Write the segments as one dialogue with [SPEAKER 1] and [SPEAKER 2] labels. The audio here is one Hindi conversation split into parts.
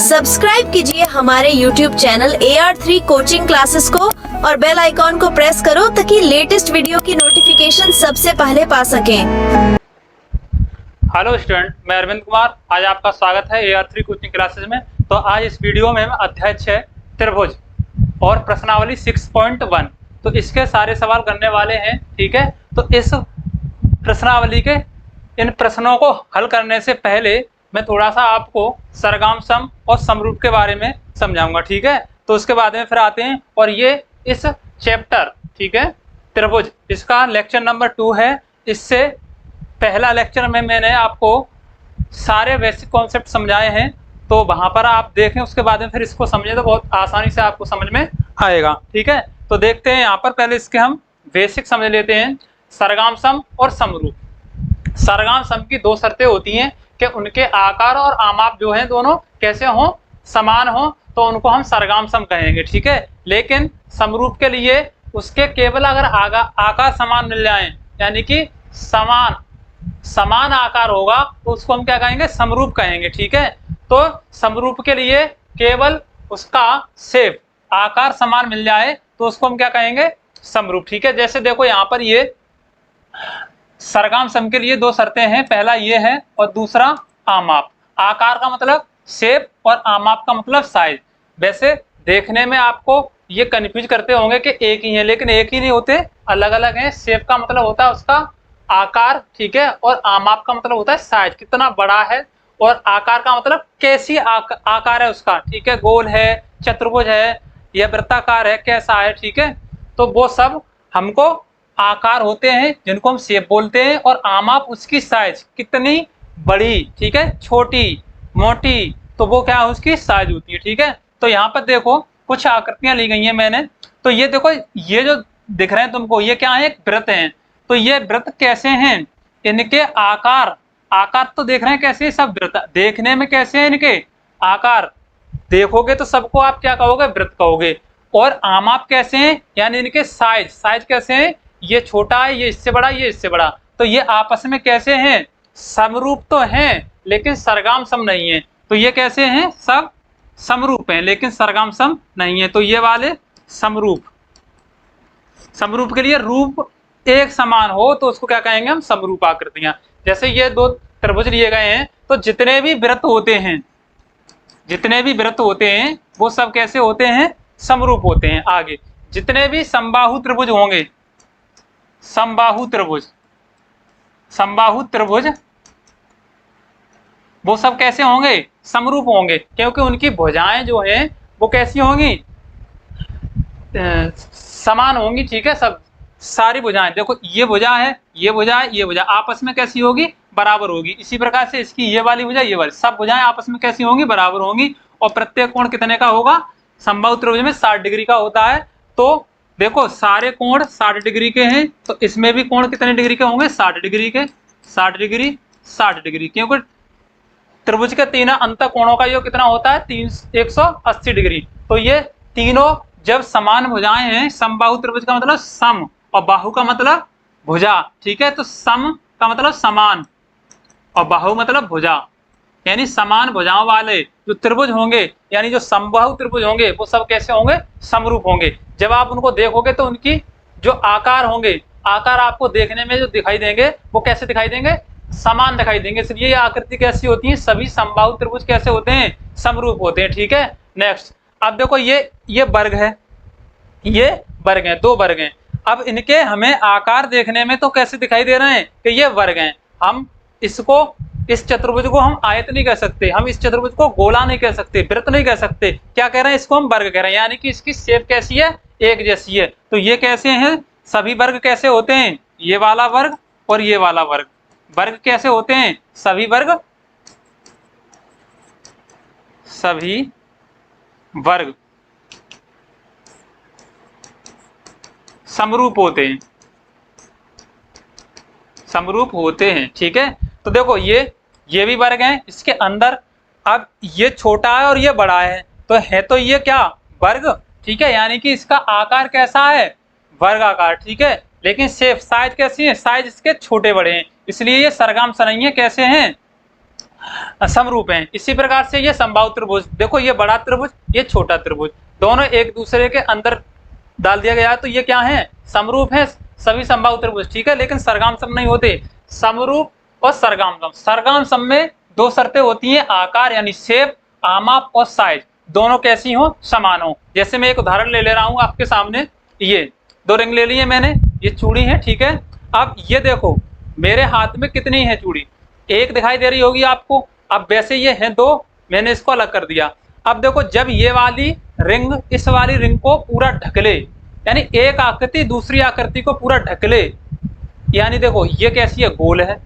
[SPEAKER 1] सब्सक्राइब कीजिए हमारे YouTube channel AR3 coaching classes को और बेल आइकॉन को प्रेस करो ताकि लेटेस्ट वीडियो की नोटिफिकेशन सबसे पहले पा सकें।
[SPEAKER 2] हेलो स्टूडेंट, मैं अरविंद कुमार। आज आपका स्वागत है AR3 कोचिंग क्लासेस में। तो आज इस वीडियो में हम अध्याय 6 त्रिभुज और प्रश्नावली 6.1 तो इसके सारे सवाल करने वाले हैं। ठीक है, तो इस प्रश्नावली के इन प्रश्नों को हल करने से पहले मैं थोड़ा सा आपको सरगम सम और समरूप के बारे में समझाऊंगा। ठीक है, तो उसके बाद में फिर आते हैं और ये इस चैप्टर, ठीक है, त्रिभुज, इसका लेक्चर नंबर 2 है। इससे पहला लेक्चर में मैंने आपको सारे बेसिक कॉन्सेप्ट समझाए हैं, तो वहां पर आप देखें, उसके बाद में फिर इसको समझें तो बहुत आसानी से आपको समझ में आएगा। ठीक है, तो देखते हैं यहाँ पर पहले इसके हम बेसिक समझ लेते हैं। सरगम सम और समरूप। सरगम सम की दो शर्तें होती हैं कि उनके आकार और आमाप जो हैं दोनों कैसे हों, समान हों, तो उनको हम सरगम सम कहेंगे। ठीक है, लेकिन समरूप के लिए उसके केवल अगर आकार समान मिल जाए, यानी कि समान आकार होगा, तो उसको हम क्या कहेंगे, समरूप कहेंगे। ठीक है, तो समरूप के लिए केवल उसका शेप, आकार समान मिल जाए तो उसको हम क्या कहेंगे, समरूप। ठीक है, जैसे देखो यहाँ पर ये सरगम सम के लिए दो शर्तें हैं, पहला ये है और दूसरा आमाप। आकार का मतलब शेप और आमाप का मतलब साइज। वैसे देखने में आपको ये कंफ्यूज करते होंगे कि एक ही है, लेकिन एक ही नहीं होते, अलग अलग हैं। शेप का मतलब होता है उसका आकार, ठीक है, और आमाप का मतलब होता है साइज, कितना बड़ा है, और आकार का मतलब कैसी आकार है उसका। ठीक है, गोल है, चतुर्भुज है या वृत्ताकार है, कैसा है। ठीक है, तो वो सब हमको आकार होते हैं जिनको हम शेप बोलते हैं, और आमाप उसकी साइज, कितनी बड़ी, ठीक है, छोटी, मोटी, तो वो क्या है, उसकी साइज होती है। ठीक है, तो यहाँ पर देखो कुछ आकृतियां ली गई हैं मैंने। तो ये देखो, ये जो दिख रहे हैं तुमको, ये क्या है, एक वृत्त है। तो ये वृत्त कैसे हैं, इनके आकार तो देख रहे हैं कैसे, सब वृत्त देखने में कैसे हैं, इनके आकार देखोगे तो सबको आप क्या कहोगे, वृत्त कहोगे। और आमाप कैसे हैं, यानी इनके साइज कैसे हैं, ये छोटा है, ये इससे बड़ा, ये इससे बड़ा, तो ये आपस में कैसे हैं, समरूप तो हैं लेकिन सरगम सम नहीं है। तो ये कैसे हैं, सब समरूप हैं लेकिन सरगम सम नहीं है। तो ये वाले समरूप के लिए रूप एक समान हो तो उसको क्या कहेंगे हम, समरूप आकृतियां। जैसे ये दो त्रिभुज लिए गए हैं, तो जितने भी वृत्त होते हैं वो सब कैसे होते हैं, समरूप होते हैं। आगे जितने भी समबाहु त्रिभुज होंगे, समबाहु त्रिभुज वो सब कैसे होंगे, समरूप होंगे, क्योंकि उनकी भुजाएं जो हैं वो कैसी होंगी, समान होंगी। ठीक है, सब सारी भुजाएं, देखो ये भुजा है, ये भुजा आपस में कैसी होगी, बराबर होगी। इसी प्रकार से इसकी ये वाली भुजा, ये वाली, सब भुजाएं आपस में कैसी होंगी, बराबर होंगी। और प्रत्येक कोण कितने का होगा, समबाहु त्रिभुज में 60 डिग्री का होता है। तो देखो सारे कोण 60 डिग्री के हैं, तो इसमें भी कोण कितने डिग्री के होंगे, 60 डिग्री के, 60 डिग्री, क्योंकि त्रिभुज के तीन अंत कोणों का योग कितना होता है, 180 डिग्री। तो ये तीनों जब समान भुजाएं हैं, समबाहु त्रिभुज का मतलब सम और बाहु का मतलब भुजा। ठीक है, तो सम का मतलब समान और बाहु मतलब भुजा, यानी समान भुजाओं वाले जो त्रिभुज होंगे, यानी जो समबाहु त्रिभुज होंगे, वो सब कैसे होंगे, समरूप होंगे। जब आप उनको देखोगे तो उनकी जो आकार होंगे, आकार आपको देखने में जो दिखाई देंगे वो कैसे दिखाई देंगे, समान दिखाई देंगे। इसलिए ये आकृति कैसी होती है, सभी समबाहु त्रिभुज कैसे होते हैं, समरूप होते हैं। ठीक है, नेक्स्ट अब देखो ये वर्ग है, ये वर्ग है, दो वर्ग हैं। अब इनके हमें आकार देखने में तो कैसे दिखाई दे रहे हैं कि ये वर्ग हैं। हम इसको, इस चतुर्भुज को हम आयत नहीं कह सकते, हम इस चतुर्भुज को गोला नहीं कह सकते, वृत्त नहीं कह सकते, क्या कह रहे हैं, इसको हम वर्ग कह रहे हैं, यानी कि इसकी शेप कैसी है, एक जैसी है। तो ये कैसे हैं, सभी वर्ग कैसे होते हैं, ये वाला वर्ग और ये वाला वर्ग, वर्ग कैसे होते हैं, सभी वर्ग समरूप होते हैं। ठीक है, तो देखो ये भी वर्ग हैं, इसके अंदर अब ये छोटा है और ये बड़ा है, तो ये क्या, वर्ग। ठीक है, यानी कि इसका आकार कैसा है, वर्ग आकार। ठीक है, लेकिन शेप, साइज कैसी है, साइज इसके छोटे बड़े हैं, इसलिए ये सरगम सम नहीं है। कैसे हैं, समरूप हैं। इसी प्रकार से ये समबाहु त्रिभुज, देखो ये बड़ा त्रिभुज, ये छोटा त्रिभुज, दोनों एक दूसरे के अंदर डाल दिया गया है, तो ये क्या है, समरूप है सभी समबाहु त्रिभुज, ठीक है। लेकिन सरगाम सम नहीं होते, समरूप और सरगाम सम। सरगाम सम में दो शर्तें होती हैं, आकार यानी शेप, आमाप और साइज, दोनों कैसी हो, समान हो। जैसे मैं एक उदाहरण ले रहा हूं आपके सामने, ये दो रिंग ले लिए मैंने, ये चूड़ी है, ठीक है। अब ये देखो मेरे हाथ में कितनी है चूड़ी, एक दिखाई दे रही होगी आपको। अब वैसे ये है दो, मैंने इसको अलग कर दिया। अब देखो जब ये वाली रिंग इस वाली रिंग को पूरा ढक ले, यानी एक आकृति दूसरी आकृति को पूरा ढक ले, यानी देखो ये कैसी है, गोल है,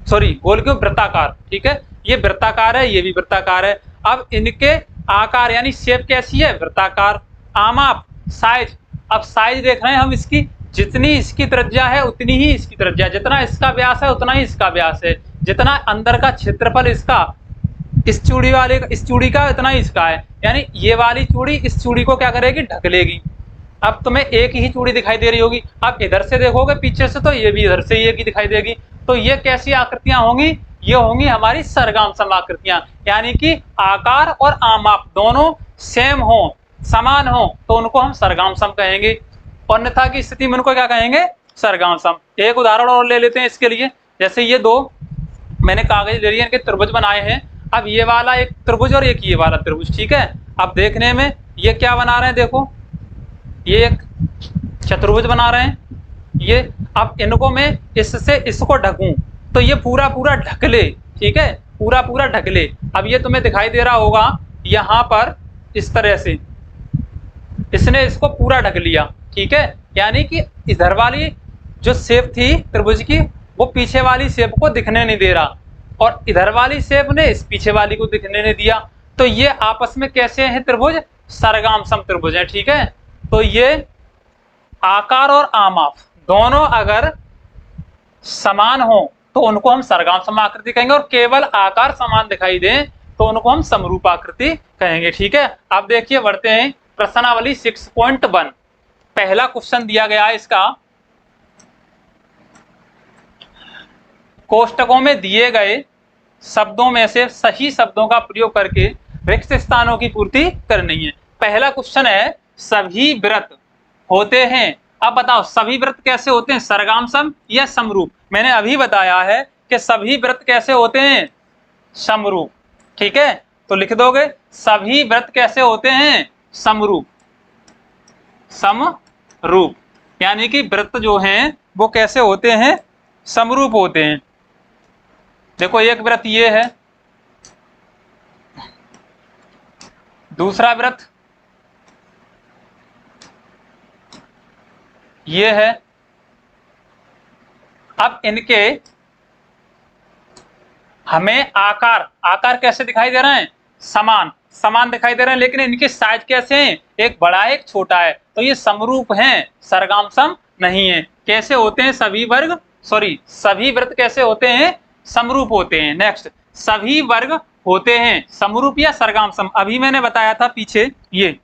[SPEAKER 2] सॉरी गोल क्यों, वृत्ताकार, ठीक है। ये वृत्ताकार है, ये भी वृत्ताकार है। अब इनके आकार यानी शेप कैसी है, वृत्ताकार। आमाप साइज, अब साइज देख रहे हैं हम इसकी, जितनी इसकी त्रिज्या है उतनी ही इसकी त्रिज्या, जितना इसका व्यास है उतना ही इसका व्यास है, जितना अंदर का क्षेत्रफल इसका इस चूड़ी वाले इस चूड़ी का उतना ही इसका है, यानी ये वाली चूड़ी इस चूड़ी को क्या करेगी, ढक लेगी। अब तुम्हें एक ही चूड़ी दिखाई दे रही होगी, अब इधर से देखोगे पीछे से तो ये भी इधर से एक ही दिखाई देगी। तो ये कैसी आकृतियां होंगी, ये होंगी हमारी सरगाम सम आकृतियां, यानी कि आकार और आमाप दोनों सेम हो, समान हो, तो उनको हम सरगाम सम कहेंगे। अन्यथा की स्थिति में उनको क्या कहेंगे, सरगाम सम। एक उदाहरण और ले लेते हैं इसके लिए, जैसे ये दो मैंने कागज ले लिए, इनके त्रिभुज बनाए हैं। अब ये वाला एक त्रिभुज और एक ये वाला त्रिभुज, ठीक है। अब देखने में ये क्या बना रहे हैं, देखो ये एक चतुर्भुज बना रहे हैं ये। अब इनको मैं इससे इसको ढकूं तो ये पूरा पूरा ढक ले, ठीक है, पूरा पूरा ढक ले। अब ये तुम्हें दिखाई दे रहा होगा यहाँ पर इस तरह से इसने इसको पूरा ढक लिया, ठीक है। यानी कि इधर वाली जो शेप थी त्रिभुज की वो पीछे वाली शेप को दिखने नहीं दे रहा, और इधर वाली शेप ने इस पीछे वाली को दिखने नहीं दिया। तो ये आपस में कैसे हैं त्रिभुज, सरगाम सम त्रिभुज है, ठीक है। तो ये आकार और आमाप दोनों अगर समान हो तो उनको हम सरगाम सम आकृति कहेंगे, और केवल आकार समान दिखाई दे तो उनको हम समरूप आकृति कहेंगे, ठीक है। अब देखिए बढ़ते हैं प्रश्नावली 6.1। पहला क्वेश्चन दिया गया है इसका, कोष्टकों में दिए गए शब्दों में से सही शब्दों का प्रयोग करके रिक्त स्थानों की पूर्ति करनी है। पहला क्वेश्चन है, सभी व्रत होते हैं, अब बताओ सभी व्रत कैसे होते हैं, सरगाम सम या समरूप। मैंने अभी बताया है कि सभी व्रत कैसे होते हैं, समरूप, ठीक है। तो लिख दोगे सभी व्रत कैसे होते हैं, समरूप, समरूप, यानी कि व्रत जो हैं वो कैसे होते हैं, समरूप होते हैं। देखो एक व्रत ये है, दूसरा व्रत ये है। अब इनके हमें आकार कैसे दिखाई दे रहे हैं, समान समान दिखाई दे रहे हैं, लेकिन इनके साइज कैसे हैं, एक बड़ा एक छोटा है, तो ये समरूप हैं, सरगाम सम नहीं है। कैसे होते हैं सभी वर्ग, सभी व्रत कैसे होते हैं, समरूप होते हैं। नेक्स्ट, सभी वर्ग होते हैं समरूप या सरगाम सम। अभी मैंने बताया था पीछे, ये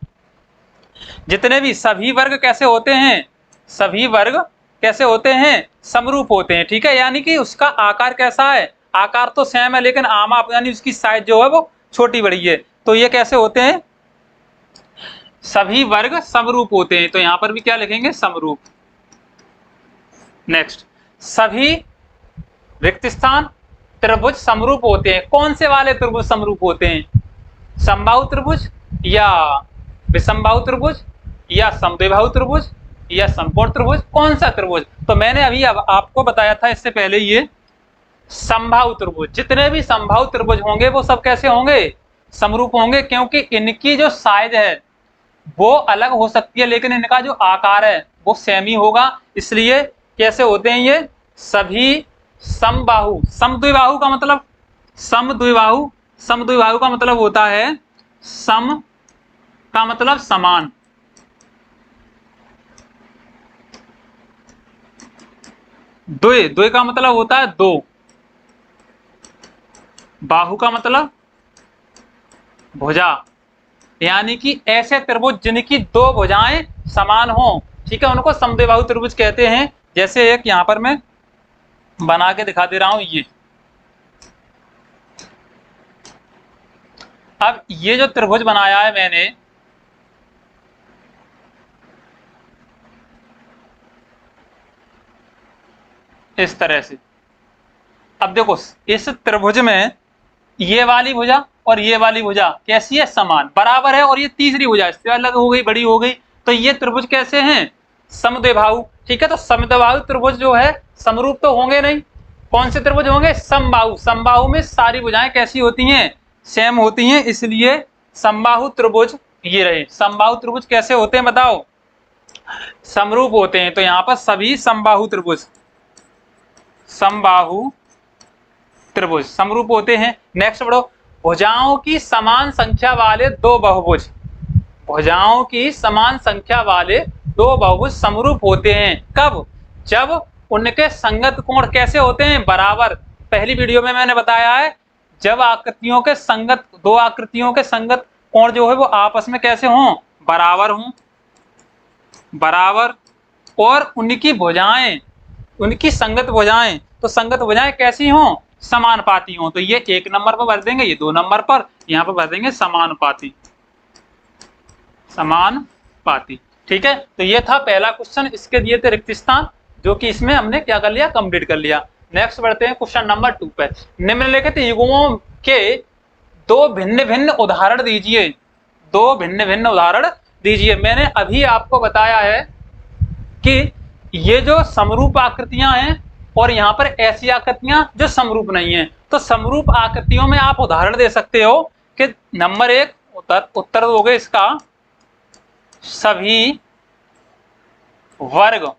[SPEAKER 2] जितने भी सभी वर्ग कैसे होते हैं, सभी वर्ग कैसे होते हैं, समरूप होते हैं, ठीक है। यानी कि उसका आकार कैसा है, आकार तो सेम है, लेकिन आमाप यानी उसकी साइज जो है वो छोटी बड़ी है। तो ये कैसे होते हैं, सभी वर्ग समरूप होते हैं, तो यहां पर भी क्या लिखेंगे, समरूप। नेक्स्ट, सभी रिक्त स्थान त्रिभुज समरूप होते हैं। कौन से वाले त्रिभुज समरूप होते हैं, समबाहु त्रिभुज या विषमबाहु त्रिभुज या समद्विबाहु त्रिभुज या समकोण त्रिभुज, कौन सा त्रिभुज। तो मैंने अभी आपको बताया था इससे पहले, ये समबाहु त्रिभुज, जितने भी समबाहु त्रिभुज होंगे वो सब कैसे होंगे, समरूप होंगे, क्योंकि इनकी जो साइज है वो अलग हो सकती है, लेकिन इनका जो आकार है वो सेम ही होगा। इसलिए कैसे होते हैं ये, सभी समबाहु। समद्विबाहु का मतलब, समद्विबाहु का मतलब होता है, सम का मतलब समान, द्वि का मतलब होता है दो, बाहु का मतलब भुजा, यानी कि ऐसे त्रिभुज जिनकी दो भुजाएं समान हो, ठीक है, उनको समद्विबाहु त्रिभुज कहते हैं। जैसे एक यहां पर मैं बना के दिखा दे रहा हूं, अब ये जो त्रिभुज बनाया है मैंने, इस तरह से, अब देखो इस त्रिभुज में ये वाली भुजा और ये वाली भुजा कैसी है, समान, बराबर है, और ये तीसरी भुजा इससे अलग हो गई, बड़ी हो गई, तो ये त्रिभुज कैसे हैं, समद्विबाहु। ठीक है, तो समद्विबाहु त्रिभुज जो है समरूप तो होंगे नहीं। कौन से त्रिभुज होंगे, समबाहु। समबाहु में सारी भुजाएं कैसी होती हैं, सेम होती हैं, इसलिए समबाहु त्रिभुज ये रहे। समबाहु त्रिभुज कैसे होते हैं बताओ, समरूप होते हैं, तो यहाँ पर सभी समबाहु त्रिभुज, समबाहु त्रिभुज समरूप होते हैं। नेक्स्ट बढ़ो, भुजाओं की समान संख्या वाले दो बहुभुज, भुजाओं की समान संख्या वाले दो बहुभुज समरूप होते हैं। कब, जब उनके संगत कोण कैसे होते हैं, बराबर। पहली वीडियो में मैंने बताया है, जब आकृतियों के संगत, दो आकृतियों के संगत कोण जो है वो आपस में कैसे हों, बराबर हों, बराबर, और उनकी भुजाएं, उनकी संगत भुजाएं, तो संगत भुजाएं कैसी हों, समानुपाती हों। तो ये 1 नंबर पर भर देंगे, ये 2 नंबर पर, यहाँ पर भर देंगे समानुपाती, समानुपाती। ठीक है, तो ये था पहला क्वेश्चन, इसके दिए थे रिक्त स्थान, जो कि इसमें हमने क्या कर लिया, कंप्लीट कर लिया। नेक्स्ट बढ़ते हैं क्वेश्चन नंबर 2 पे। निम्नलिखित युग्मों के दो भिन्न भिन्न उदाहरण दीजिए, दो भिन्न भिन्न उदाहरण दीजिए। मैंने अभी आपको बताया है कि ये जो समरूप आकृतियां हैं और यहाँ पर ऐसी आकृतियां जो समरूप नहीं है, तो समरूप आकृतियों में आप उदाहरण दे सकते हो कि नंबर 1 उत्तर दोगे इसका, सभी वर्ग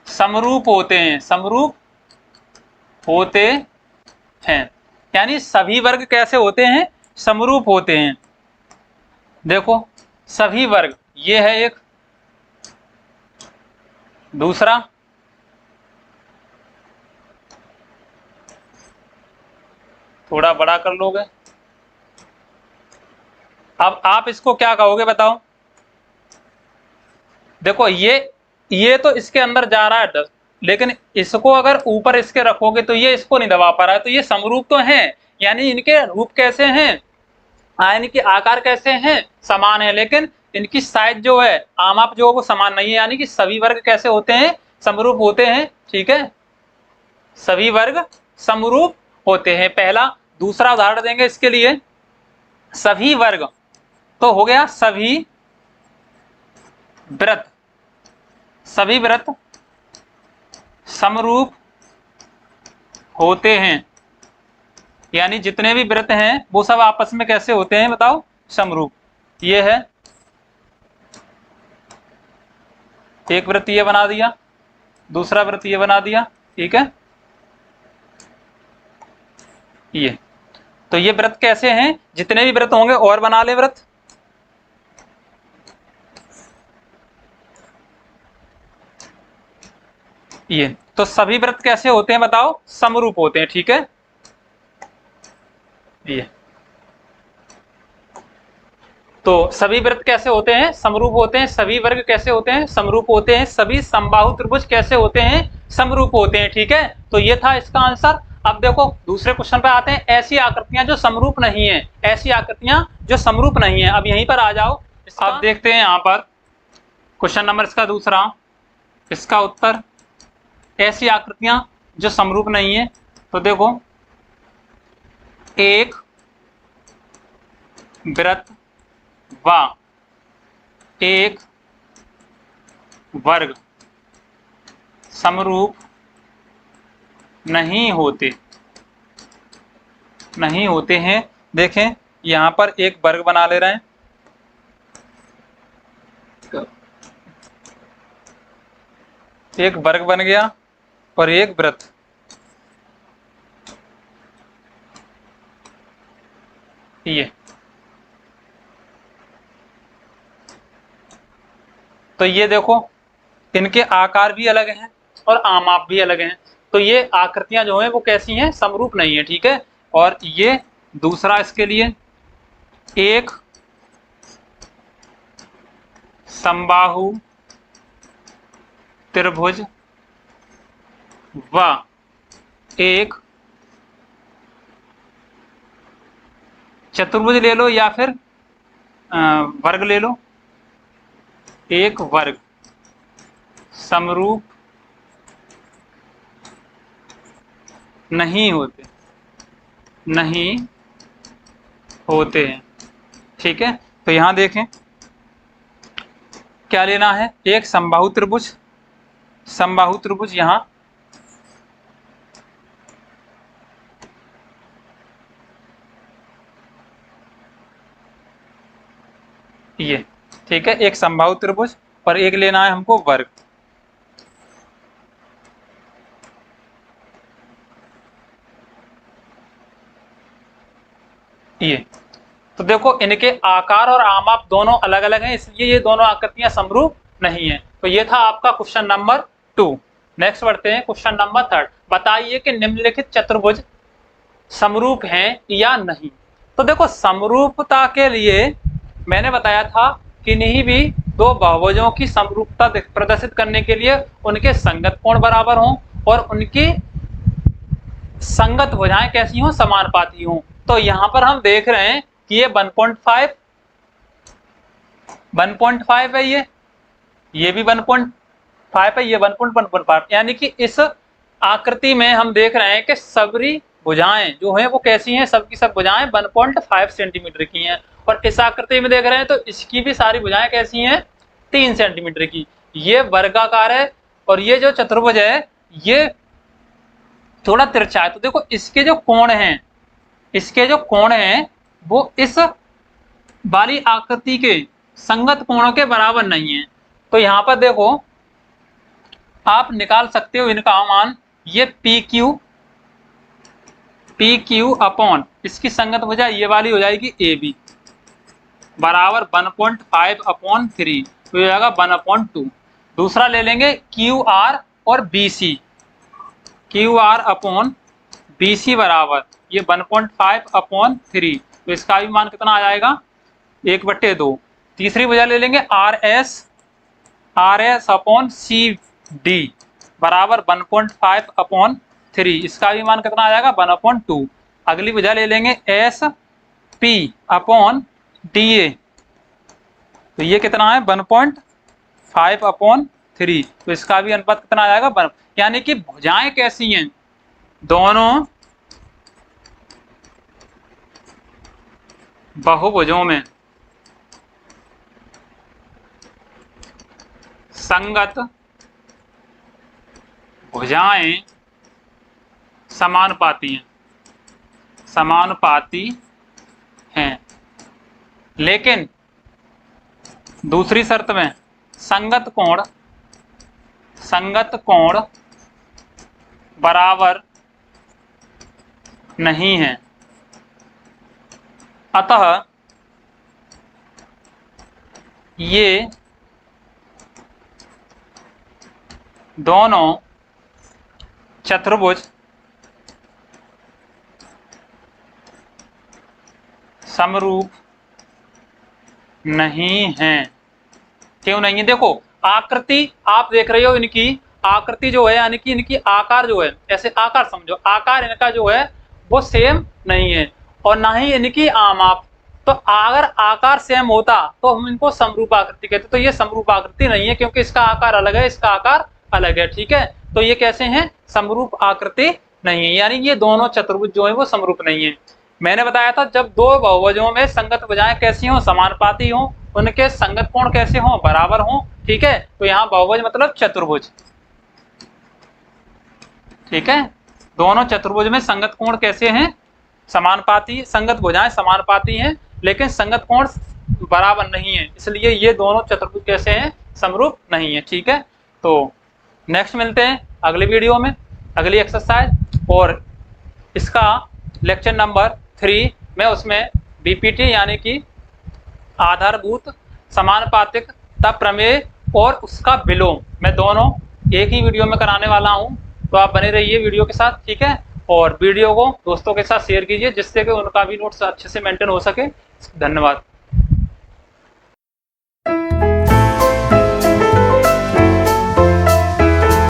[SPEAKER 2] समरूप होते हैं, समरूप होते हैं, यानी सभी वर्ग कैसे होते हैं, समरूप होते हैं। देखो सभी वर्ग, ये है एक, दूसरा थोड़ा बड़ा कर लोगे, अब आप इसको क्या कहोगे बताओ। देखो ये तो इसके अंदर जा रहा है 10, लेकिन इसको अगर ऊपर इसके रखोगे तो ये इसको नहीं दबा पा रहा है, तो ये समरूप तो हैं, यानी इनके रूप कैसे हैं, इनके आकार कैसे हैं, समान है, लेकिन इनकी साइज जो है, आमाप जो है वो समान नहीं है, यानी कि सभी वर्ग कैसे होते हैं, समरूप होते हैं। ठीक है, सभी वर्ग समरूप होते हैं, पहला। दूसरा उदाहरण देंगे इसके लिए, सभी वर्ग, तो हो गया सभी वृत्त, सभी वृत्त समरूप होते हैं, यानी जितने भी वृत्त हैं वो सब आपस में कैसे होते हैं बताओ, समरूप। ये है एक वृत्त, ये बना दिया, दूसरा वृत्त ये बना दिया। ठीक है, ये तो ये वृत्त कैसे हैं, जितने भी वृत्त होंगे और बना ले वृत्त। ये तो सभी वृत्त कैसे होते हैं बताओ, समरूप होते हैं। ठीक है, ये तो सभी वृत्त कैसे होते हैं, समरूप होते हैं, सभी वर्ग कैसे होते हैं, समरूप होते हैं, सभी समबाहु त्रिभुज कैसे होते हैं, समरूप होते हैं। ठीक है, तो ये था इसका आंसर। अब देखो दूसरे क्वेश्चन पे आते हैं, ऐसी आकृतियां जो समरूप नहीं है, ऐसी आकृतियां जो समरूप नहीं है। अब यहीं पर आ जाओ, अब देखते हैं यहाँ पर क्वेश्चन नंबर इसका दूसरा, इसका उत्तर, ऐसी आकृतियां जो समरूप नहीं है, तो देखो एक वृत्त व एक वर्ग समरूप नहीं होते, नहीं होते हैं। देखें यहां पर एक वर्ग बना ले रहे हैं, एक वर्ग बन गया और एक वृत्त, ये तो ये देखो इनके आकार भी अलग हैं और आमाप भी अलग हैं, तो ये आकृतियां जो हैं वो कैसी हैं, समरूप नहीं है। ठीक है, और ये दूसरा इसके लिए, एक समबाहु त्रिभुज व एक चतुर्भुज ले लो या फिर वर्ग ले लो, एक वर्ग समरूप नहीं होते हैं। ठीक है, तो यहां देखें क्या लेना है, एक समबाहु त्रिभुज, यहां ये, ठीक है, एक समबाहु त्रिभुज और एक लेना है हमको वर्ग। ये तो देखो इनके आकार और आमाप दोनों अलग अलग हैं, इसलिए ये दोनों आकृतियां समरूप नहीं है। तो ये था आपका क्वेश्चन नंबर 2। नेक्स्ट बढ़ते हैं क्वेश्चन नंबर 3। बताइए कि निम्नलिखित चतुर्भुज समरूप हैं या नहीं। तो देखो समरूपता के लिए मैंने बताया था कि नहीं भी दो बहुभुजों की समरूपता प्रदर्शित करने के लिए उनके संगत कोण बराबर हों और उनकी संगत भुजाएं कैसी हों, समानुपाती हों। तो यहां पर हम देख रहे हैं कि ये 1.5 है, ये भी 1.5 है, ये 1.1.5, यानी कि इस आकृति में हम देख रहे हैं कि सबरी भुजाएं जो हैं वो कैसी हैं, सबकी सब भुजाएं 1.5 सेंटीमीटर की हैं। और इस आकृति में देख रहे हैं तो इसकी भी सारी भुजाएं कैसी हैं, 3 सेंटीमीटर की। ये वर्गाकार है और ये जो चतुर्भुज है ये थोड़ा तिरछा है। तो देखो इसके जो कोण हैं वो इस वाली आकृति के संगत कोणों के बराबर नहीं है। तो यहां पर देखो आप निकाल सकते हो इनका मान, ये PQ अपॉन इसकी संगत भुजा ये वाली हो जाएगी AB बराबर 1.5/3, तो ये जाएगा 1/2। दूसरा ले लेंगे QR और BC, QR अपॉन BC बराबर ये 1.5/3, तो इसका भी मान कितना आ जाएगा, 1/2। तीसरी भुजा ले लेंगे RS अपॉन CD बराबर 1.5/3, इसका भी मान कितना आ जाएगा, 1/2। अगली भुजा ले लेंगे SP अपॉन DA, तो ये कितना है 1.5/3, तो इसका भी अनुपात कितना आ जाएगा, यानी कि भुजाएं कैसी हैं, दोनों बहुभुजों में संगत भुजाएं समानुपाती हैं, लेकिन दूसरी शर्त में संगत कोण बराबर नहीं है। अतः ये दोनों चतुर्भुज समरूप नहीं हैं। क्यों नहीं है, देखो आकृति आप देख रहे हो, इनकी आकृति जो है यानी कि इनकी आकार जो है, ऐसे आकार समझो, आकार इनका जो है वो सेम नहीं है और ना ही इनकी आमाप। तो अगर आकार सेम होता तो हम इनको समरूप आकृति कहते, तो ये समरूप आकृति नहीं है क्योंकि इसका आकार अलग है, इसका आकार अलग है। ठीक है, तो ये कैसे हैं, समरूप आकृति नहीं है, यानी ये दोनों चतुर्भुज जो है वो समरूप नहीं है। मैंने बताया था जब दो बहुभुजों में संगत भुजाएं कैसी हों, समानुपाती हों, उनके संगत कोण कैसे हों, बराबर हों। ठीक है, तो यहाँ बहुभुज मतलब चतुर्भुज। ठीक है, दोनों चतुर्भुज में संगत कोण कैसे हैं, समानुपाती, संगत भुजाएं समानुपाती हैं लेकिन संगत कोण बराबर नहीं है, इसलिए ये दोनों चतुर्भुज कैसे हैं, समरूप नहीं है। ठीक है, तो नेक्स्ट मिलते हैं अगली वीडियो में, अगली एक्सरसाइज, और इसका लेक्चर नंबर 3 में उसमें बीपीटी यानी कि आधारभूत समानुपातिकता प्रमेय और उसका विलोम, मैं दोनों एक ही वीडियो में कराने वाला हूं, तो आप बने रहिए वीडियो के साथ। ठीक है, और वीडियो को दोस्तों के साथ शेयर कीजिए जिससे कि उनका भी नोट्स अच्छे से मेंटेन हो सके। धन्यवाद।